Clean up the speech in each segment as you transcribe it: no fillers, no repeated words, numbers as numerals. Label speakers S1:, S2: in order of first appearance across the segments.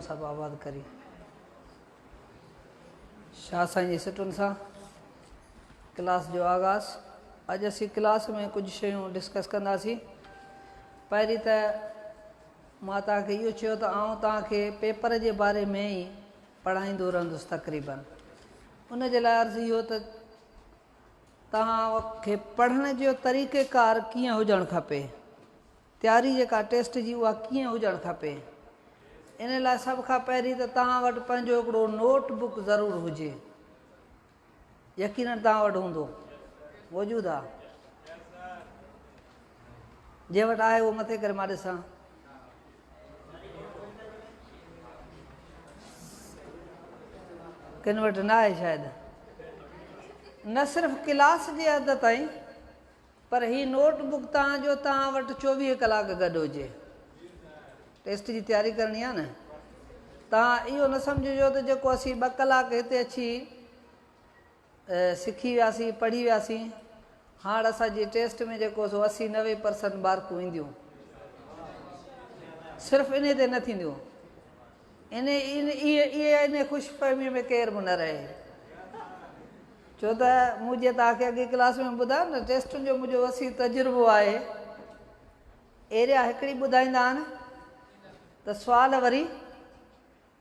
S1: सब आबाद करी शाह साईं जी सिटुनि सां क्लास जो आगाज़। अॼु असीं क्लास में कुछ शयूं डिस्कस कंदासीं। पहिरीं त मां तव्हांखे इहो चयो त आउं तव्हांखे पेपर जे बारे में ई पढ़ाईंदो रहंदुसि तक़रीबन। उन जे लाइ अर्ज़ु इहो त तव्हांखे पढ़ण जो तरीक़ेकार कीअं हुजणु खपे, तयारी जेका टेस्ट जी उहा कीअं हुजणु खपे। इन लाइ सभ खां पहिरीं त तव्हां वटि पंहिंजो हिकिड़ो नोटबुक ज़रूरु हुजे। यकीनन तव्हां वटि हूंदो, मौजूदु आहे? जंहिं वटि आहे उहो मथे करे मां ॾिसां। किन वटि न आहे शायदि। न सिर्फ़ु क्लास जे हद ताईं, पर हीअ नोटबुक तव्हां वटि 24 कलाक गॾु हुजे। टेस्ट जी तयारी करणी आहे न। तव्हां इहो न सम्झिजो त जेको असीं 2 कलाक हिते अची सिखी वियासीं, पढ़ी वियासीं, हाणे असांजी टेस्ट में जेको सो 80-90% मार्कूं ईंदियूं। सिर्फ़ु इन ते न थींदियूं। इन ख़ुशफ़हमीअ में केर बि न रहे। छो त मूं जीअं तव्हांखे अॻे क्लास में ॿुधायो न, टेस्टुनि जो मुंहिंजो वसी तजुर्बो आहे। एरिया हिकिड़ी ॿुधाईंदा आहिनि त सुवाल वरी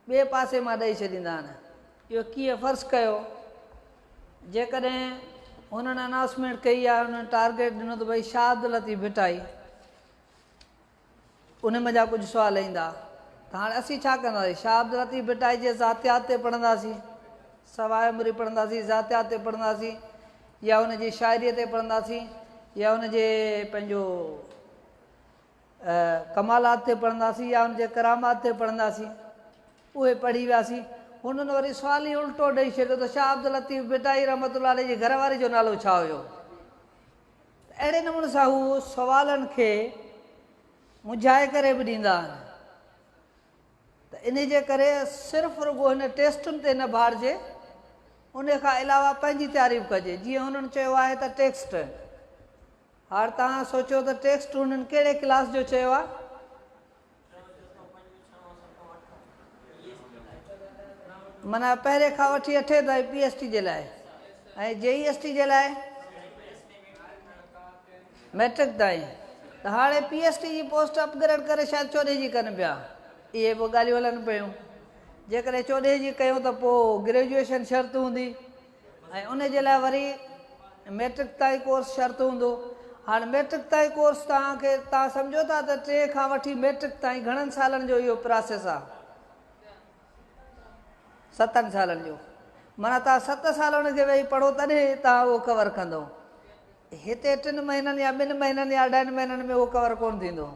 S1: ॿिए पासे मां ॾेई छॾींदा आहिनि। इहो कीअं? फ़र्ज़ु कयो जेकॾहिं हुननि अनाउंसमेंट कई आहे, हुननि टारगेट ॾिनो त भई शाह अब्दुल लतीफ़ भिटाई, उन मज़ा कुझु सुवाल ईंदा, त हाणे असीं छा कंदासीं? शाह अब्दुल लतीफ़ भिटाई जे ज़ातियात ते पढ़ंदासीं, सवाइ उमिरि पढ़ंदासीं, ज़ातियात ते पढ़ंदासीं, या हुनजी शाइरीअ ते पढ़ंदासीं, या हुनजे पंहिंजो कमालात ते पढ़ंदासीं, या हुनजे करामात ते पढ़ंदासीं। उहे पढ़ी वियासीं। हुननि वरी सुवाल ई उल्टो ॾेई छॾियो त शाह अब्दुल लतीफ़ भिटाई रहमतुल्लाह अलैह जी घरवारी जो नालो छा हुयो? अहिड़े नमूने सां हू सुवालनि खे मुंझाए करे बि ॾींदा आहिनि। त इन जे करे सिर्फ़ु रुॻो हिन टेस्टुनि ते न भाड़िजे, उन खां अलावा पंहिंजी तयारी बि कजे। जीअं हुननि चयो आहे त टेक्स्ट, हाणे तव्हां सोचियो त टेक्स्ट हुननि कहिड़े क्लास जो चयो आहे? माना पहिरें खां वठी 8 ताईं PST जे लाइ, ऐं JEST जे लाइ मैट्रिक ताईं। त हाणे PST जी पोस्ट अपग्रेड करे शायदि 14 जी कनि पिया। इहे बि ॻाल्हियूं हलनि पियूं। जेकॾहिं 14 जी कयूं त पोइ ग्रेजुएशन शर्त हूंदी, ऐं उन जे लाइ वरी मैट्रिक ताईं कोर्स शर्त हूंदो। हाणे मैट्रिक ताईं कोर्स तव्हां सम्झो था त 3 खां वठी मैट्रिक ताईं घणनि सालनि जो इहो प्रोसेस आहे? 7 सालनि जो। माना तव्हां 7 साल हुनखे वेही पढ़ो तॾहिं तव्हां उहो कवर कंदो। हिते 3 महीननि या 2 महीननि या 2.5 महीननि में उहो कवर कोन थींदो।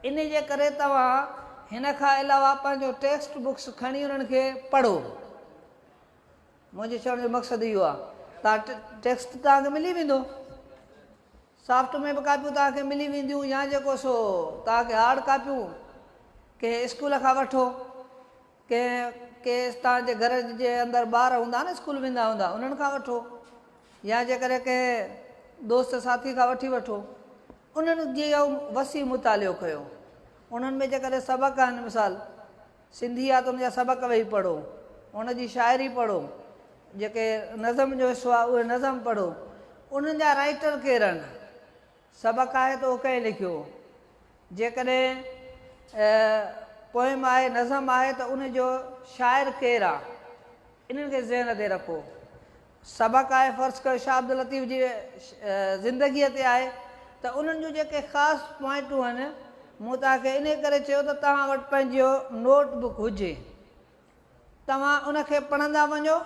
S1: इन जे करे तव्हां हिन खां अलावा पंहिंजो टेक्स्ट बुक्स खणी हुननि खे पढ़ो। मुंहिंजे चवण जो मक़सदु इहो आहे। तव्हां टेक्स्ट तव्हांखे मिली वेंदो, सॉफ्ट में बि कापियूं तव्हांखे मिली वेंदियूं, या जेको सो तव्हांखे हार्ड कापियूं कंहिं स्कूल खां वठो, कंहिं तव्हांजे घर जे अंदरि ॿार हूंदा न, स्कूल वेंदा हूंदा, उन्हनि खां वठो, या जेकॾहिं कंहिं दोस्त साथी खां वठी वठो। उन्हनि जी वसी मुतालियो कयो। उन्हनि में जेकॾहिं सबक़ आहिनि, मिसाल सिंधी आहे त उनजा सबक़ वेही पढ़ो, उनजी शाइरी पढ़ो, जेके नज़म जो हिसो आहे उहे नज़म पढ़ो। उन्हनि जा राइटर केरु आहिनि? सबक़ आहे त उहो कंहिं लिखियो, जेकॾहिं पोइम आहे, नज़म आहे त उनजो शाइर केरु आहे? इन्हनि खे ज़हन ते रखो। सबक़ आहे, फ़र्ज़ु कयो शाह अब्दुल लतीफ़ जी ज़िंदगीअ ते आहे, त उन्हनि जूं जेके ख़ासि पॉइंटूं आहिनि, मूं तव्हांखे इन करे चयो त तव्हां वटि पंहिंजो नोटबुक हुजे। तव्हां उनखे पढ़ंदा वञो,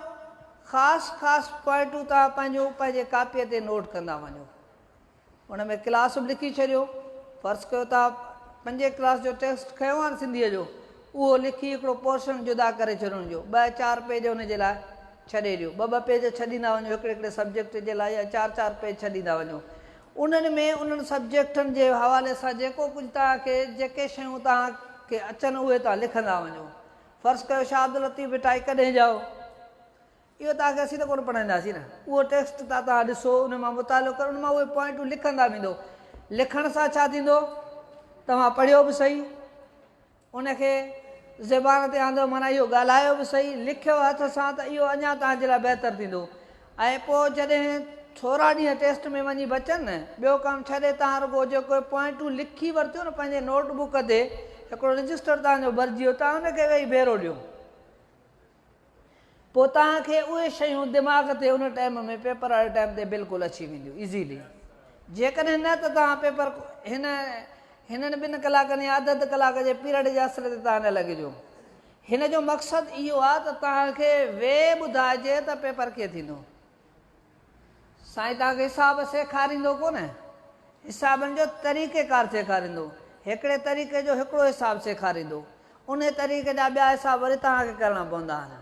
S1: ख़ासि पॉइंटूं तव्हां पंहिंजे कापीअ ते नोट कंदा वञो। उन में क्लास बि लिखी छॾियो। फ़र्ज़ु कयो तव्हां 5 क्लास जो टेक्स्ट खयो आहे न सिंधीअ जो, उहो लिखी हिकिड़ो पोर्शन जुदा करे छॾियो हुनजो, 2-4 पेज हुनजे लाइ छॾे ॾियो। 2-2 पेज छॾींदा वञो हिकिड़े सब्जेक्ट जे लाइ, या 4-4 पेज छॾींदा वञो। उन्हनि में उन्हनि सब्जेक्टनि जे हवाले सां जेको कुझु तव्हांखे, जेके शयूं तव्हांखे अचनि उहे तव्हां लिखंदा वञो। फ़र्ज़ु कयो शाह अब्दुल लतीफ़ भिटाई कॾहिं जाओ, इहो तव्हांखे असीं त कोन पढ़ाईंदासीं न। उहो टेक्स्ट तव्हां ॾिसो, उन मां मुतालो करो, उन मां उहे पॉइंटूं लिखंदा वेंदो। लिखण सां छा थींदो? तव्हां पढ़ियो बि सही, उनखे ज़बान ते आंदो माना इहो ॻाल्हायो बि सही, लिखियो हथ सां त इहो अञा तव्हांजे लाइ बहितरु थींदो। ऐं पोइ जॾहिं थोरा ॾींहं टेस्ट में वञी बचनि न, ॿियो कमु छॾे तव्हां रुॻो जेको पॉइंटूं लिखी वरितियूं न पंहिंजे नोटबुक ते, हिकिड़ो रजिस्टर तव्हांजो भरिजी वियो, तव्हां हुनखे वेही भेरो ॾियो। पोइ तव्हांखे उहे शयूं दिमाग़ ते उन टाइम में पेपर वारे टाइम ते बिल्कुलु अची वेंदियूं इज़ीली। जेकॾहिं न त तव्हां पेपर हिननि 2 कलाकनि या अधु कलाक जे पीरियड जे असर ते तव्हां न लॻिजो। हिन जो मक़सदु इहो आहे त तव्हांखे वेह ॿुधाइजे त पेपर कीअं थींदो। साईं तव्हांखे हिसाब सेखारींदो कोन, हिसाबनि जो तरीक़ेकार सेखारींदो। हिकिड़े तरीक़े जो हिकिड़ो हिसाब सेखारींदो, उन तरीक़े जा ॿिया हिसाब वरी तव्हांखे करणा पवंदा आहिनि।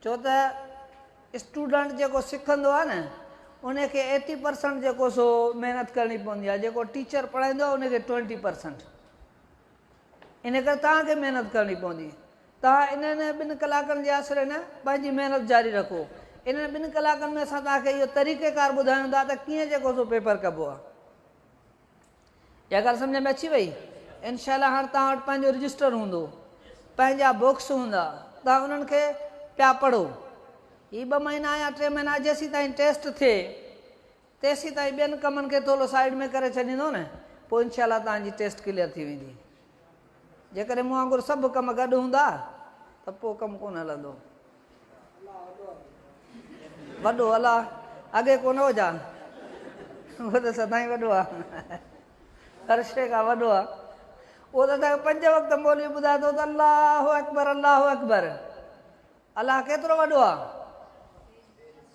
S1: छो त स्टूडेंट जेको सिखंदो आहे न, उनखे 80% जेको सो महिनत करणी पवंदी आहे, जेको टीचर पढ़ाईंदो आहे उनखे 20%। इन करे तव्हांखे महिनत करणी पवंदी। तव्हां इन्हनि 2 कलाकनि जे आसिरे न पंहिंजी महिनत जारी रखो। इन्हनि 2 कलाकनि में असां तव्हांखे इहो तरीक़ेकार ॿुधायूं था त कीअं जेको सो पेपर कबो आहे। इहा ॻाल्हि सम्झ में अची वई? इनशाला हाणे तव्हां वटि पंहिंजो रजिस्टर हूंदो, पंहिंजा बुक्स हूंदा, तव्हां उन्हनि खे पिया पढ़ो। हीअ 2 महीना या 3 महीना जेसीं ताईं टेस्ट थिए तेसीं ताईं ॿियनि कमनि खे थोरो साइड में करे छॾींदो न, पोइ इनशाला तव्हांजी टेस्ट क्लियर थी वेंदी। जेकॾहिं मूं वांगुरु सभु कम गॾु हूंदा त पोइ कमु कोन हलंदो। वॾो अलाह अॻे कोन हुजा, उहो त सदाईं वॾो आहे, हर शइ खां वॾो आहे। उहो त असांखे 5 वक़्त मौलवी ॿुधाए थो त अलाहु अकबर अलाहु अकबर। अलाह केतिरो वॾो आहे,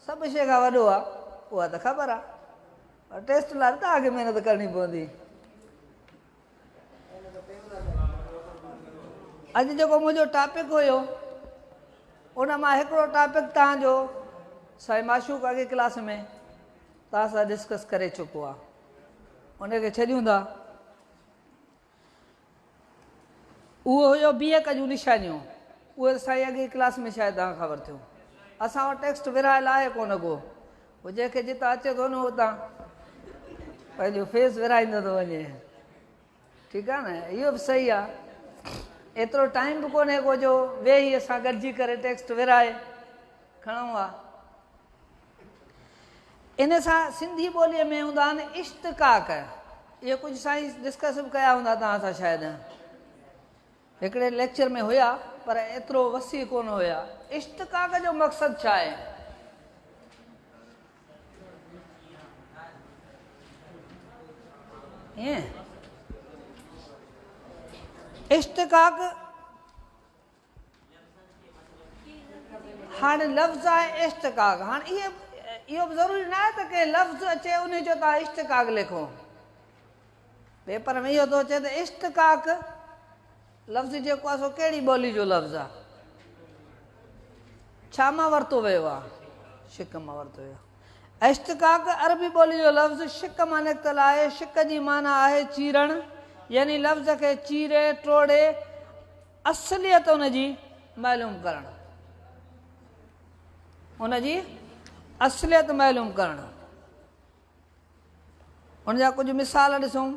S1: सभु शइ खां वॾो आहे, उहा त ख़बर आहे। टेस्ट लाइ तव्हांखे महिनत करणी पवंदी। अॼु जेको मुंहिंजो टॉपिक हुयो, उन मां हिकिड़ो टॉपिक तव्हांजो साईं माशूक अॻे क्लास में तव्हां सां डिस्कस करे चुको आहे, उनखे छॾियूं था। उहो हुयो बीहक जूं निशानियूं। उहे साईं अॻे क्लास में शायदि तव्हां ख़बर थियो। असां वटि टेक्स्ट विरहायल आहे कोन को, उहो जंहिंखे जितां अचे थो न उतां पंहिंजो फेस विरहाईंदो थो वञे। ठीकु आहे न, इहो बि सही आहे। एतिरो टाइम बि कोन्हे को जो वेही असां गॾिजी करे टेक्स्ट विरहाए खणूं आहे। इन सां सिंधी ॿोलीअ में हूंदा आहिनि इश्तिक़ाक़। इहे कुझु साईं डिस्कस बि कया हूंदा तव्हां सां शायदि, हिकिड़े लेक्चर में हुया, पर एतिरो वसी कोन हुया। इश्तिक़ाक़ जो मक़सदु छा आहे? ईअं इश्तिक़ाक़ हाणे लफ़्ज़ आहे इश्तिक़ाक़। हाणे इहो बि ज़रूरी न आहे त के लफ़्ज़ अचे उन जो तव्हां इश्तिक़ाक़ लिखो। पेपर में इहो थो अचे त इश्तिक़ाक़ लफ़्ज़ जेको आहे सो कहिड़ी ॿोली जो लफ़्ज़ आहे, छा मां वरितो वियो आहे? शिक मां वरितो वियो आहे। इश्तिक़ाक़ अरबी ॿोली जो लफ़्ज़ शिक मां निकितल आहे। शिक जी माना आहे चीरणु, यानी लफ़्ज़ खे चीरे टोड़े असलियत उनजी मालूम करणु, उनजी असलियत मालूम करणु। उनजा कुझु मिसाल ॾिसूं।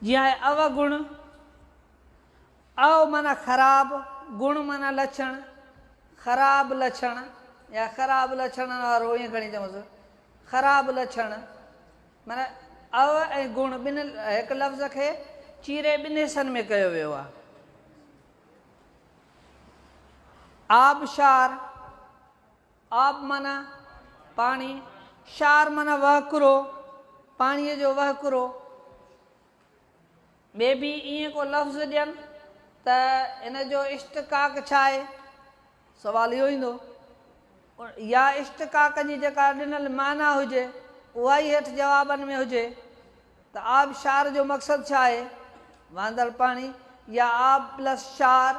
S1: जीअं आहे अवगुण। अव माना ख़राब, गुण माना लक्षण, ख़राब लक्षण या ख़राब लक्षण वारो, ईअं खणी चऊंसि। ख़राब लक्षण माना अव ऐं गुण ॿिनि हिकु लफ़्ज़ खे चीरे 2 हिसनि में कयो वियो आहे। आबशार, आब माना पाणी, शार माना वहकिरो, पाणीअ जो वहकिरो। ॿिए बि ईअं को लफ़्ज़ ॾियनि त इन जो इश्तिक़ाक़ छा आहे, सुवालु इहो ईंदो। या इश्तिक़ाक़ जी जेका ॾिनल माना हुजे उहा ई हेठि जवाबनि में हुजे त आबशार जो मक़सदु छा आहे, वांदड़ पाणी, या आब प्लस शार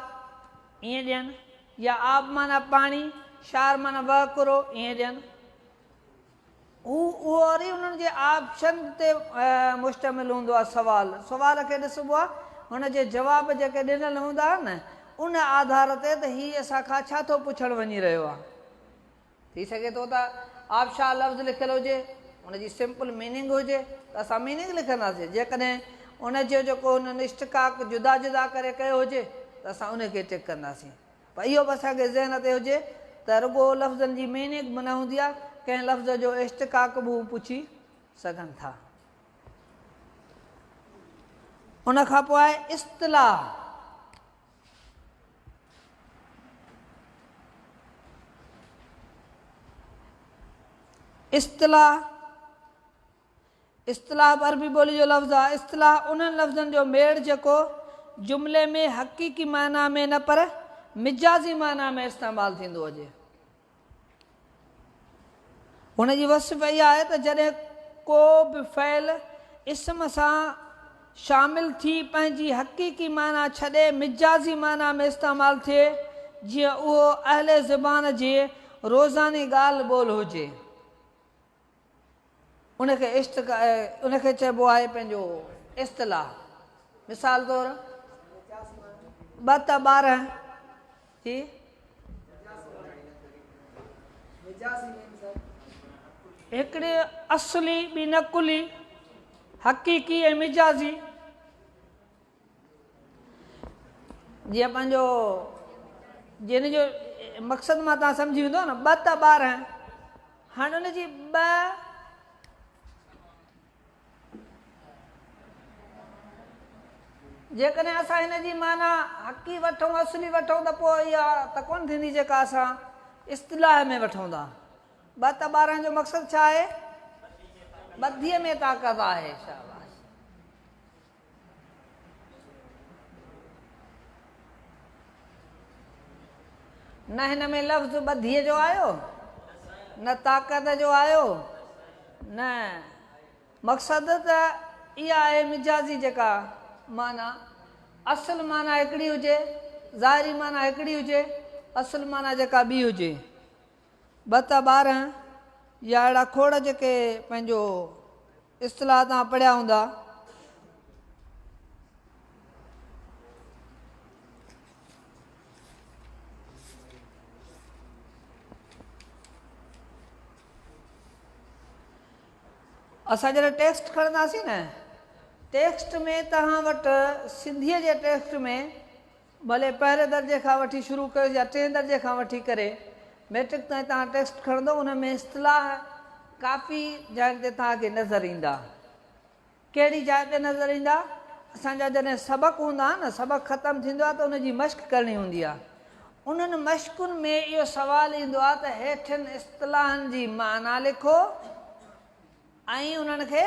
S1: ईअं ॾियनि, या आब माना पाणी, शार माना वहकिरो ईअं ॾियनि। उहो वरी उन्हनि जे ऑप्शन ते मुश्तमिल हूंदो आहे। सुवाल खे ॾिसबो आहे, हुनजे जवाब जेके ॾिनल हूंदा आहिनि न, उन आधार ते त हीअ असांखां छा थो पुछणु वञी रहियो आहे। थी सघे थो त आबशार लफ़्ज़ लिखियलु हुजे उनजी सिंपल मीनिंग हुजे त असां मीनिंग लिखंदासीं। जेकॾहिं उनजो जेको उन्हनि इश्तिकाक जुदा जुदा करे कयो हुजे त असां उनखे टिक कंदासीं। पर इहो बि असांखे ज़हन ते हुजे त रुॻो लफ़्ज़नि जी मीनिंग बि न हूंदी आहे, कंहिं लफ़्ज़ जो इश्तिकाक बि हू पुछी सघनि था। उनखां पोइ आहे इस्तिलाह। इस्तिलाह इस्तिलाह बि अरबी ॿोली जो लफ़्ज़ आहे। इस्तिलाह उन्हनि लफ़्ज़नि जो मेड़ जेको जुमिले में हक़ीक़ी माना में न पर मिजाज़ी माना में इस्तेमालु थींदो हुजे। हुनजी वसिफ़ इहा आहे त जॾहिं को बि फ़इल इस्म सां शामिलु थी पंहिंजी हक़ीक़ी माना छॾे मिजाज़ी माना में इस्तेमालु थिए, जीअं उहो अहले ज़बान जी रोज़ानी ॻाल्हि ॿोल हुजे, उनखे चइबो आहे पंहिंजो इस्तिलाह। मिसाल तौर 2 त 12 थी हिकिड़ी असली ॿी नकुली, हक़ीक़ी ऐं मिजाज़ी। जीअं पंहिंजो जिन जो मक़सदु मां तव्हां सम्झी वेंदो न 2 त 12। हाणे उनजी 2 जेकॾहिं असां हिन जी माना हक़ी वठूं असली वठूं त पोइ इहा त कोन थींदी जेका असां इस्तिलाह में वठूं था। 2 त 12 जो मक़सदु छा आहे? ॿधीअ में ताक़त आहे। शाबाश। न हिन में लफ़्ज़ ॿधीअ जो आयो, न ताक़त जो आयो, न मक़सदु त इहा आहे मिजाज़ी जेका माना। असुल माना हिकिड़ी हुजे, ज़ाहिरी माना हिकिड़ी हुजे, असुल माना जेका ॿी हुजे। 2 त 12 या अहिड़ा खोड़ जेके पंहिंजो इस्तिलाह तव्हां पढ़िया हूंदा। असां जॾहिं टेक्स्ट खणंदासीं न, टेक्स्ट में तव्हां वटि सिंधीअ जे टेक्स्ट में भले पहिरें दर्जे खां वठी शुरू कयो या 3 दर्जे खां वठी करे मैट्रिक ताईं तव्हां टेक्स्ट खणंदो, उन में इस्तिलाह काफ़ी जाइ ते तव्हांखे नज़र ईंदा। कहिड़ी जाइ ते नज़र ईंदा? असांजा जॾहिं सबक़ हूंदा न, सबक़ ख़तमु थींदो आहे त उनजी मश्क करणी हूंदी आहे। उन्हनि मश्कुनि में इहो सुवालु ईंदो आहे त हेठिन इस्तिलाहनि जी माना लिखो ऐं उन्हनि खे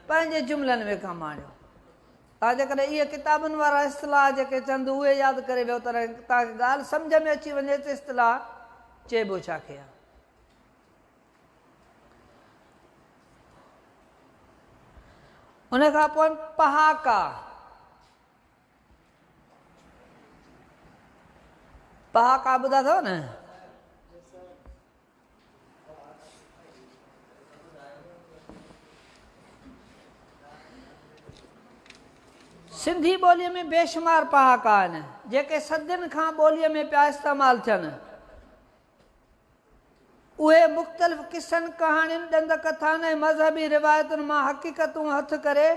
S1: पंहिंजे जुमिलनि में कमु आणियो। तव्हां जेकॾहिं इहे किताबुनि वारा इस्तिलाह जेके चंद उहे यादि करे वियो त तव्हांखे ॻाल्हि सम्झ में अची वञे त इस्तिलाह चइबो छा खे आहे। उनखां पोइ पहाका। पहाका ॿुधा अथव न? सिंधी ॿोलीअ में बेशुमार पहाका आहिनि जेके सदियुनि खां ॿोलीअ में पिया इस्तेमालु थियनि। उहे मुख़्तलिफ़ क़िसनि कहाणियुनि ॾंद कथाउनि ऐं मज़हबी रिवायतुनि मां हक़ीक़तूं हथु करे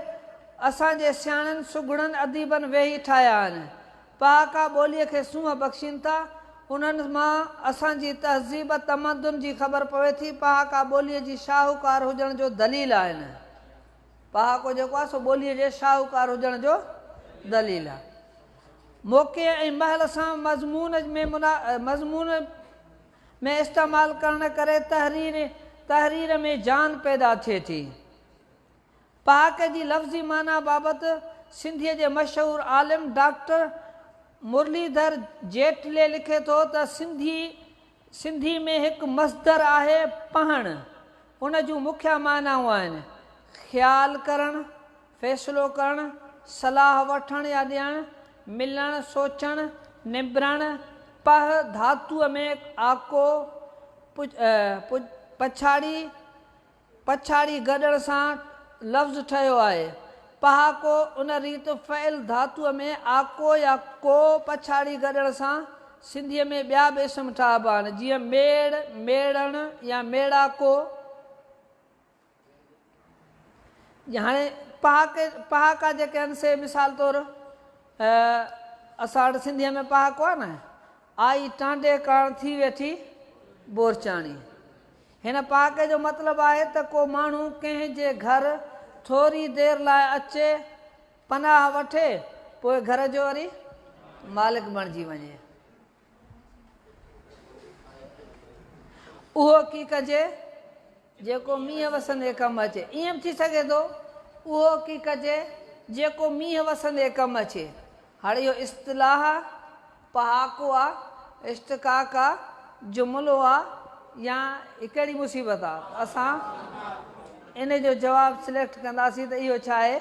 S1: असांजे सियाणनि सुगड़नि अदीबनि वेही ठाहिया आहिनि। पहाका ॿोलीअ खे सूंहं बख़्शीनि था। उन्हनि मां असांजी तहज़ीब तमदुन जी ख़बर पवे थी। पहाका ॿोलीअ जी शाहूकार हुजण जो दलील आहिनि। पहाको जेको आहे सो ॿोलीअ जे शाहूकार हुजण जो दलील आहे। मौक़े ऐं महल सां मज़मून में इस्तेमालु करण करे तहरीर में जान पैदा थिए थी। पहाके जी लफ़्ज़ी माना बाबति सिंधीअ जे मशहूरु आलिम डॉक्टर मुरलीधर जेटले लिखे थो त सिंधी में हिकु मस्दर आहे पढ़णु। उन जूं मुख्य मानाऊं आहिनि ख़्यालु करणु, फ़ैसिलो करणु, सलाह वठणु या ॾियणु, मिलणु, सोचणु, निबरणु। पह धातुअ में आको पछाड़ी गॾण सां लफ़्ज़ ठहियो आहे। पहाको उन रीति फ़इल धातुअ में आको या को पछाड़ी गॾण सां सिंधीअ में ॿिया बि इस्म ठहबा आहिनि, जीअं मेड़, मेड़ण या मेड़ाको। हाणे पहाका जेके आहिनि से मिसाल तौरु असां वटि सिंधीअ में पहाको आहे न, आई टांडे करण थी वेठी बोरचाणी। हिन पहाके जो मतिलबु आहे त को माण्हू कंहिंजे घर थोरी देरि लाइ अचे, पनाह वठे, पोइ घर जो वरी मालिक बणिजी वञे। उहो की कजे जेको मींहं वसंदे कमु अचे। ईअं बि थी सघे थो उहो की कजे जेको मींहं वसंदे कमु अचे। हाणे इहो इस्तिलाह पहाको आहे, इश्तिकाक आहे, जुमिलो आहे, या कहिड़ी मुसीबत आहे? असां इन जो जवाबु सिलेक्ट कंदासीं त इहो छा आहे,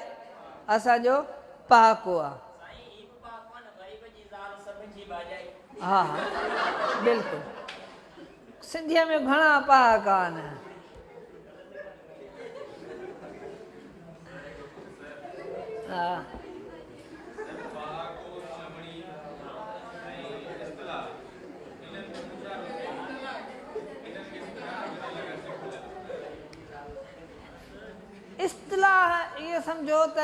S1: असांजो पहाको आहे। हा हा बिल्कुलु, सिंधीअ में घणा पहाका आहिनि। हा इस्तिलाह इहे सम्झो त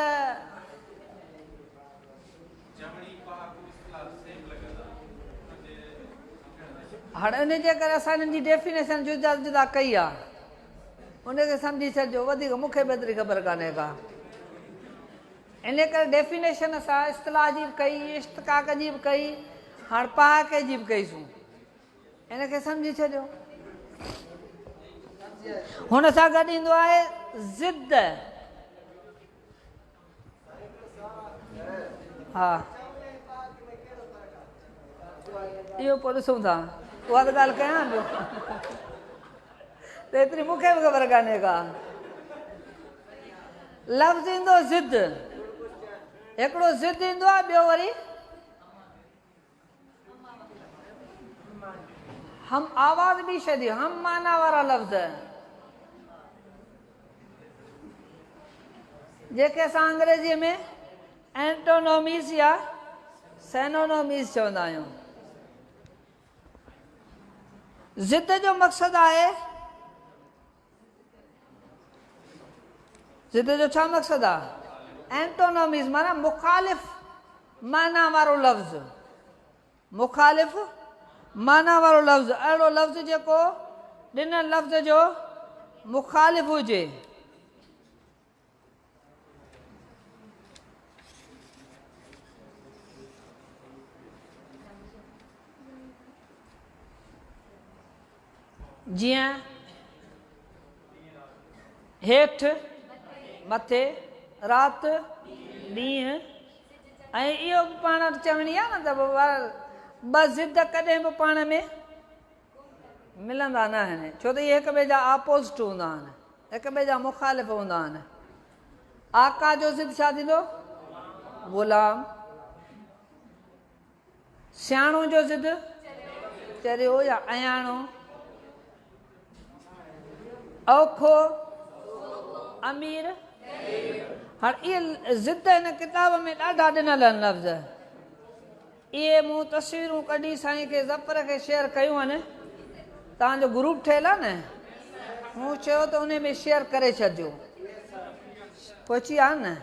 S1: हाणे उन जे करे असां हिननि जी डेफिनेशन जुदा जुदा कई आहे, उनखे सम्झी छॾिजो, वधीक मूंखे बि एतिरी ख़बर कान्हे का। इन करे डेफिनेशन असां इस्तिलाह जी बि कई, इश्तिकाक जी बि कई, हाणे पहाके जी बि कईसूं। इनखे सम्झी छॾियो। हुन सां गॾु ईंदो आहे ज़िद। हा इहो पोइ ॾिसूं था, उहा त ॻाल्हि कयां पियो त एतिरी मूंखे बि ख़बर कान्हे का। लफ़्ज़ ईंदो ज़िद, हिकिड़ो ज़िद ईंदो आहे, ॿियो वरी हम आवाज़ ॾेई छॾियो, हम माना वारा लफ़्ज़ जेके असां अंग्रेजीअ में एंटोनोमीज़ या सेनोनोमीज़ चवंदा आहियूं। ज़िद जो मक़सदु आहे, ज़िद जो छा मक़सदु आहे? एंटोनोमीज़ माना मुखालिफ़ माना वारो लफ़्ज़, मुखालिफ़ माना वारो लफ़्ज़, अहिड़ो लफ़्ज़ जेको ॾिनल लफ़्ज़ जो मुखालिफ़ हुजे। जीअं हेठि मथे, राति ॾींहुं, ऐं इहो बि पाण चवणी आहे न त ॿ ज़िद कॾहिं बि पाण में मिलंदा न आहिनि, छो त इहे हिक ॿिए जा आपोज़िट हूंदा आहिनि, हिक ॿिए जा मुखालिफ़ हूंदा आहिनि। आका जो ज़िद छा थींदो? ग़ुलाम। सियाणो जो ज़िद चरियो या अयाणो। औखो, अमीर। हाणे इहे ज़िद हिन किताब में ॾाढा ॾिनल आहिनि लफ़्ज़। इहे मूं तस्वीरूं कढी साईं खे ज़फ़र खे शेयर कयूं आहिनि। तव्हांजो ग्रुप ठहियलु आहे न, मूं चयो त उन में शेयर करे छॾिजो। पहुची आहे न?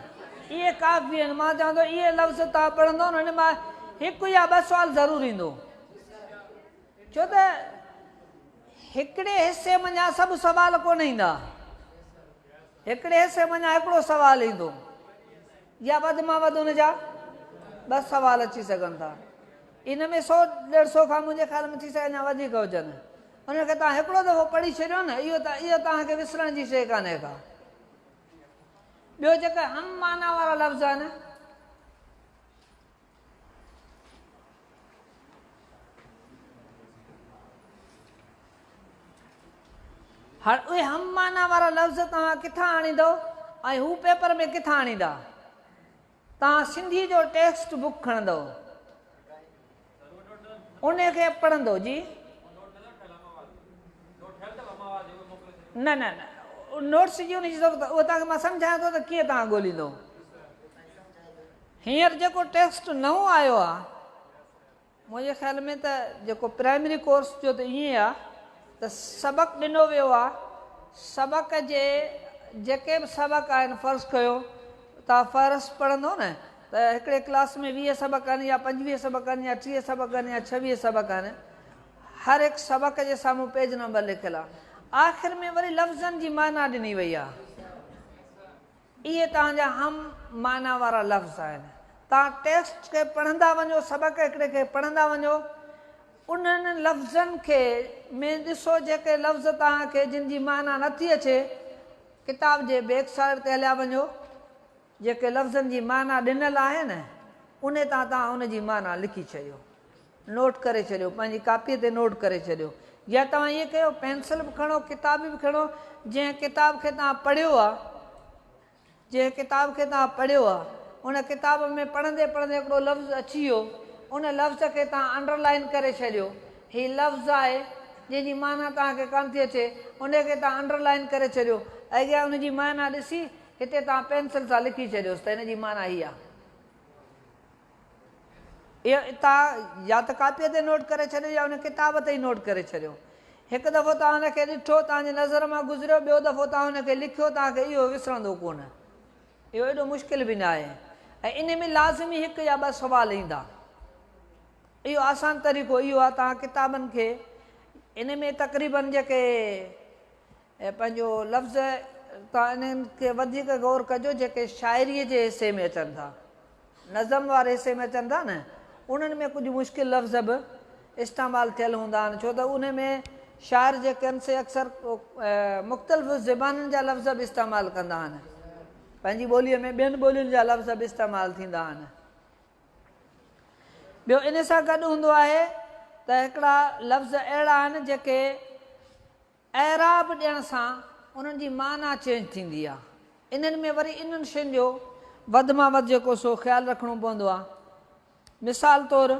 S1: इहे काफ़ी आहिनि। मां चवां थो इहे लफ़्ज़ तव्हां पढ़ंदो न, हिन मां हिकु या ॿ सुवाल ज़रूरु ईंदो, छो त हिकिड़े हिसे मञा सभु सवाल कोन ईंदा, हिकिड़े हिसे मञा हिकिड़ो सवाल ईंदो, या वधि मां वधि हुनजा ॿ सवाल अची सघनि था। इन में 100-150 खां मुंहिंजे ख़्याल में थी सघे अञा वधीक हुजनि। हुनखे तव्हां हिकिड़ो दफ़ो पढ़ी छॾियो न, इहो तव्हांखे विसरण जी शइ कान्हे का। ॿियो जेका हम माना वारा लफ़्ज़ आहिनि, हाणे उहे हम माना वारा लफ़्ज़ तव्हां किथां आणींदव ऐं हू पेपर में किथां आणींदा? तव्हां सिंधी जो टेक्स्ट बुक खणंदव, उनखे पढ़ंदो। जी न न न, नोट्स जी उनजी ज़रूरत, उहो तव्हांखे मां सम्झायां थो त कीअं तव्हां ॻोल्हींदो। हींअर जेको टेक्स्ट नओं आयो आहे, मुझे ख्याल में तो जो प्राइमरी कोर्स जो तो ये आ तो सबक दिनो वो आ सबक जे जेके भी सबक आन फर्ज कयो ता फर्ज पढ़ंदो न तो एकड़े क्लास में 20 सबक आन या 25 सबक आन या 30 सबक आन या 26 सबक आन हर एक सबक जे सामू पेज नंबर लिखल आ आखिर में वरी लफ्ज़न जी माना दिनी वई आ ये तव्हांजा हम माना वारा लफ्ज़ आहिनि तव्हां टेक्स्ट के पढ़ंदा वञो सबक हिकिड़े खे पढ़ंदा वञो उन्हनि लफ़्ज़नि खे में ॾिसो जेके लफ़्ज़ तव्हांखे जिन जी माना नथी अचे किताब जे बैक साइड ते हलिया वञो जेके लफ़्ज़नि जी माना ॾिनल आहे न उन तां तव्हां उन जी माना लिखी छॾियो नोट करे छॾियो पंहिंजी कापीअ ते नोट करे छॾियो या तव्हां इहे कयो पेंसिल बि खणो किताब बि खणो जंहिं किताब खे तव्हां पढ़ियो आहे जंहिं किताब खे तव्हां पढ़ियो आहे उन किताब में पढ़ंदे पढ़ंदे हिकिड़ो लफ़्ज़ अची वियो उन लफ़्ज़ खे तव्हां अंडरलाइन करे छॾियो हीउ लफ़्ज़ आहे जंहिंजी माना तव्हांखे कान थी अचे उनखे तव्हां अंडरलाइन करे छॾियो अॻियां उनजी माना ॾिसी हिते तव्हां पेंसिल सां लिखी छॾियोसि त हिन जी माना हीअ आहे इहो तव्हां या त कापीअ ते नोट करे छॾियो या उन किताब ते ई नोट करे छॾियो हिकु दफ़ो तव्हां हुनखे ॾिठो तव्हांजे नज़र मां गुज़रियो ॿियो दफ़ो तव्हां हुनखे लिखियो तव्हांखे इहो विसरंदो कोन इहो एॾो मुश्किल बि न आहे ऐं इन में लाज़िमी हिकु या ॿ सुवाल ईंदा इहो आसान तरीक़ो इहो आहे तव्हां किताबनि खे इन में तक़रीबन जेके पंहिंजो लफ़्ज़ तव्हां इन्हनि खे वधीक गौर कजो जेके शाइरीअ जे हिसे में अचनि था नज़म वारे हिसे में अचनि था न उन्हनि में कुझु मुश्किल लफ़्ज़ बि इस्तेमालु थियल हूंदा आहिनि छो त उन में शाइर जेके आहिनि से अक्सर मुख़्तलिफ़ ज़बानुनि जा लफ़्ज़ बि इस्तेमालु कंदा आहिनि पंहिंजी ॿोलीअ में ॿियनि ॿोलियुनि जा लफ़्ज़ बि इस्तेमालु थींदा आहिनि ॿियो इन सां गॾु हूंदो आहे त हिकिड़ा लफ़्ज़ अहिड़ा आहिनि जेके एराब ॾियण सां उन्हनि जी माना चेंज थींदी आहे इन्हनि में वरी इन्हनि शयुनि जो वधि मां वधि जेको सो ख़्यालु रखिणो पवंदो आहे मिसाल तौरु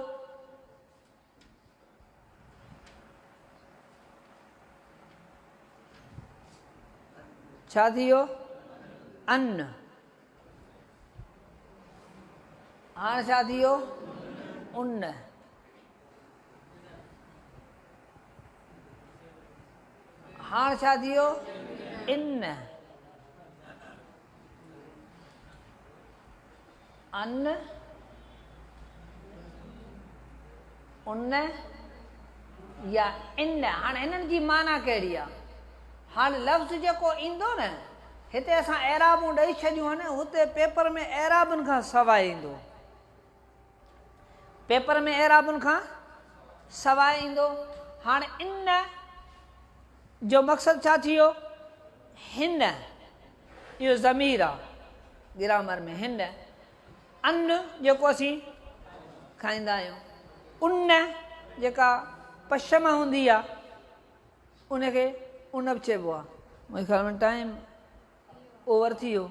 S1: छा थी वियो अन्न हाणे छा थी वियो उन हाणे छा थी वियो इन अन्न उन या इन हाणे हिननि जी माना कहिड़ी आहे हाणे लफ़्ज़ जेको ईंदो न हिते असां एराबूं ॾेई छॾियूं आहिनि हुते पेपर में एराबुनि खां सवाइ ईंदो पेपर में एराबुनि खां सवाइ ईंदो हाणे इन जो मक़सदु छा थी वियो हिन इहो ज़मीर आहे ग्रामर में हिन अन्न जेको असीं खाईंदा आहियूं उन जेका पशम हूंदी आहे उनखे उन बि चइबो आहे मुंहिंजे ख़्याल में टाइम ओवर थी वियो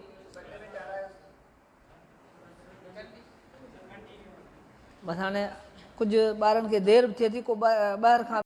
S1: बसि हाणे कुझु ॿारनि खे देरि बि थिए थी को ॿाहिरि खां